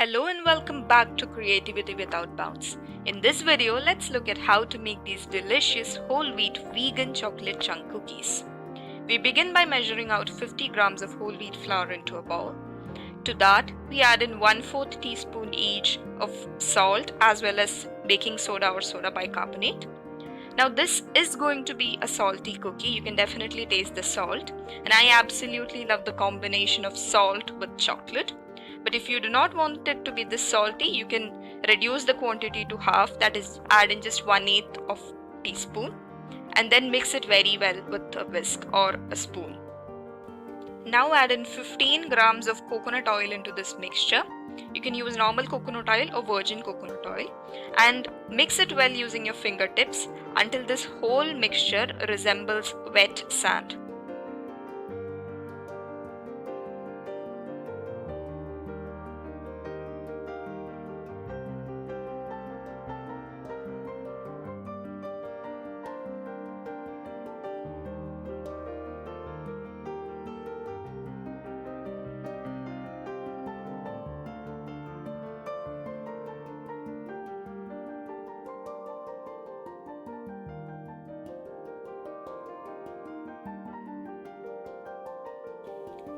Hello and welcome back to Creativity Without Bounds. In this video, let's look at how to make these delicious whole wheat vegan chocolate chunk cookies. We begin by measuring out 50 grams of whole wheat flour into a bowl. To that, we add in 1/4 teaspoon each of salt as well as baking soda or soda bicarbonate. Now this is going to be a salty cookie. You can definitely taste the salt, and I absolutely love the combination of salt with chocolate. But if you do not want it to be this salty, you can reduce the quantity to half, that is add in just 1/8 of teaspoon, and then mix it very well with a whisk or a spoon. Now add in 15 grams of coconut oil into this mixture. You can use normal coconut oil or virgin coconut oil and mix it well using your fingertips until this whole mixture resembles wet sand.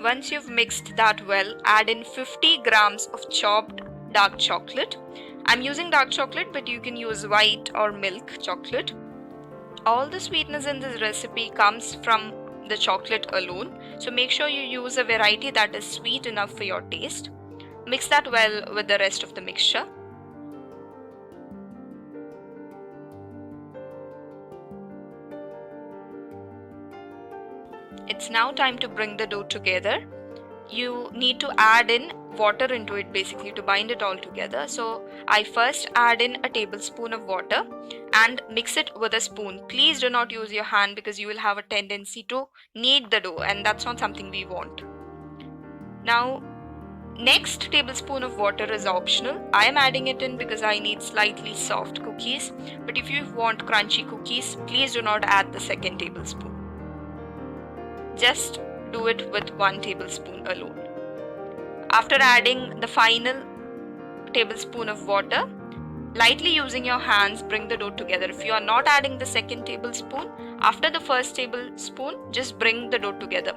Once you've mixed that well, add in 50 grams of chopped dark chocolate. I'm using dark chocolate, but you can use white or milk chocolate. All the sweetness in this recipe comes from the chocolate alone, so make sure you use a variety that is sweet enough for your taste. Mix that well with the rest of the mixture. It's now time to bring the dough together. You need to add in water into it basically to bind it all together. So I first add in a tablespoon of water and mix it with a spoon. Please do not use your hand because you will have a tendency to knead the dough, and that's not something we want. Now, next tablespoon of water is optional. I am adding it in because I need slightly soft cookies, but if you want crunchy cookies, please do not add the second tablespoon. Just do it with 1 tablespoon alone. After adding the final tablespoon of water, lightly using your hands, bring the dough together. If you are not adding the second tablespoon, after the first tablespoon, just bring the dough together.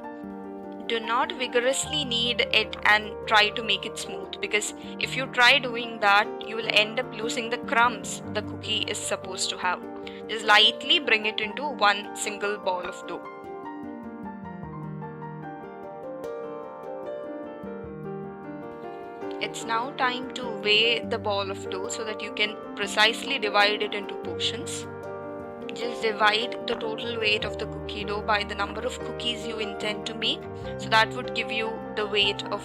Do not vigorously knead it and try to make it smooth, because if you try doing that, you will end up losing the crumbs the cookie is supposed to have. Just lightly bring it into one single ball of dough. It's now time to weigh the ball of dough so that you can precisely divide it into portions. Just divide the total weight of the cookie dough by the number of cookies you intend to make. So that would give you the weight of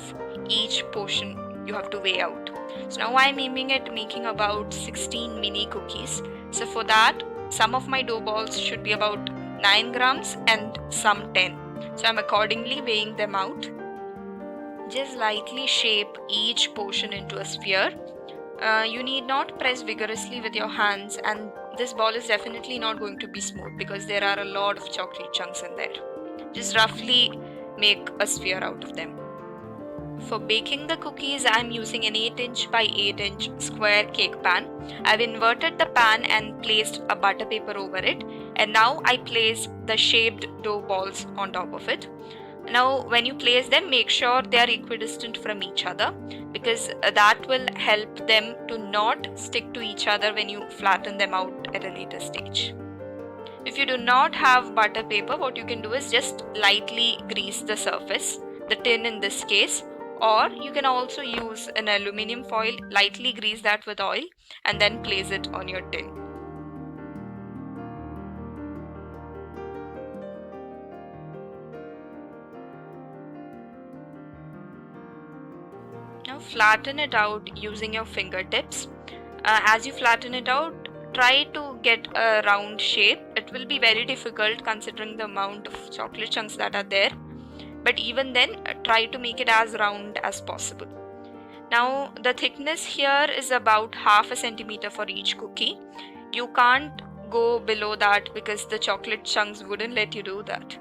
each portion you have to weigh out. So now I'm aiming at making about 16 mini cookies. So for that, some of my dough balls should be about 9 grams and some 10. So I'm accordingly weighing them out. Just lightly shape each portion into a sphere. You need not press vigorously with your hands, and this ball is definitely not going to be smooth because there are a lot of chocolate chunks in there. Just roughly make a sphere out of them. For baking the cookies, I'm using an 8-inch by 8-inch square cake pan. I've inverted the pan and placed a butter paper over it, and now I place the shaped dough balls on top of it. Now when you place them, make sure they are equidistant from each other, because that will help them to not stick to each other when you flatten them out at a later stage. If you do not have butter paper, what you can do is just lightly grease the surface, the tin in this case, or you can also use an aluminium foil, lightly grease that with oil and then place it on your tin. Now flatten it out using your fingertips. As you flatten it out, try to get a round shape. It will be very difficult considering the amount of chocolate chunks that are there, but even then, try to make it as round as possible. Now the thickness here is about 1/2 centimeter for each cookie. You can't go below that because the chocolate chunks wouldn't let you do that.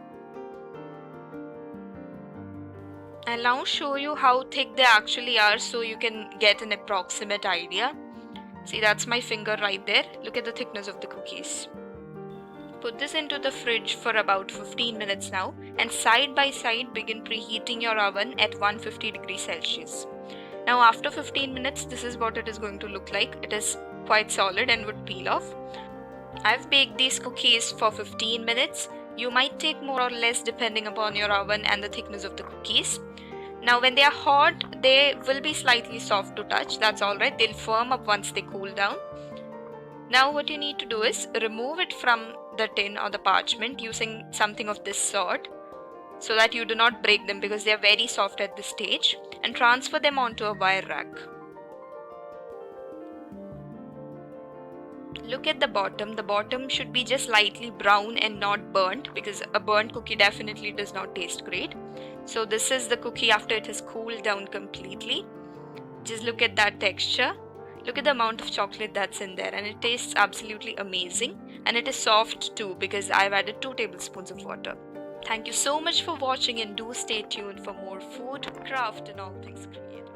I'll now show you how thick they actually are so you can get an approximate idea. See, that's my finger right there. Look at the thickness of the cookies. Put this into the fridge for about 15 minutes now, and side by side begin preheating your oven at 150 degrees Celsius. Now after 15 minutes, this is what it is going to look like. It is quite solid and would peel off. I've baked these cookies for 15 minutes. You might take more or less depending upon your oven and the thickness of the cookies. Now when they are hot, they will be slightly soft to touch. That's alright. They'll firm up once they cool down. Now what you need to do is remove it from the tin or the parchment using something of this sort so that you do not break them because they are very soft at this stage, and transfer them onto a wire rack. Look at the bottom should be just slightly brown and not burnt, because a burnt cookie definitely does not taste great. So this is the cookie after it has cooled down completely. Just look at that texture. Look at the amount of chocolate that's in there, and it tastes absolutely amazing, and it is soft too because I've added 2 tablespoons of water. Thank you so much for watching, and do stay tuned for more food, craft and all things creative.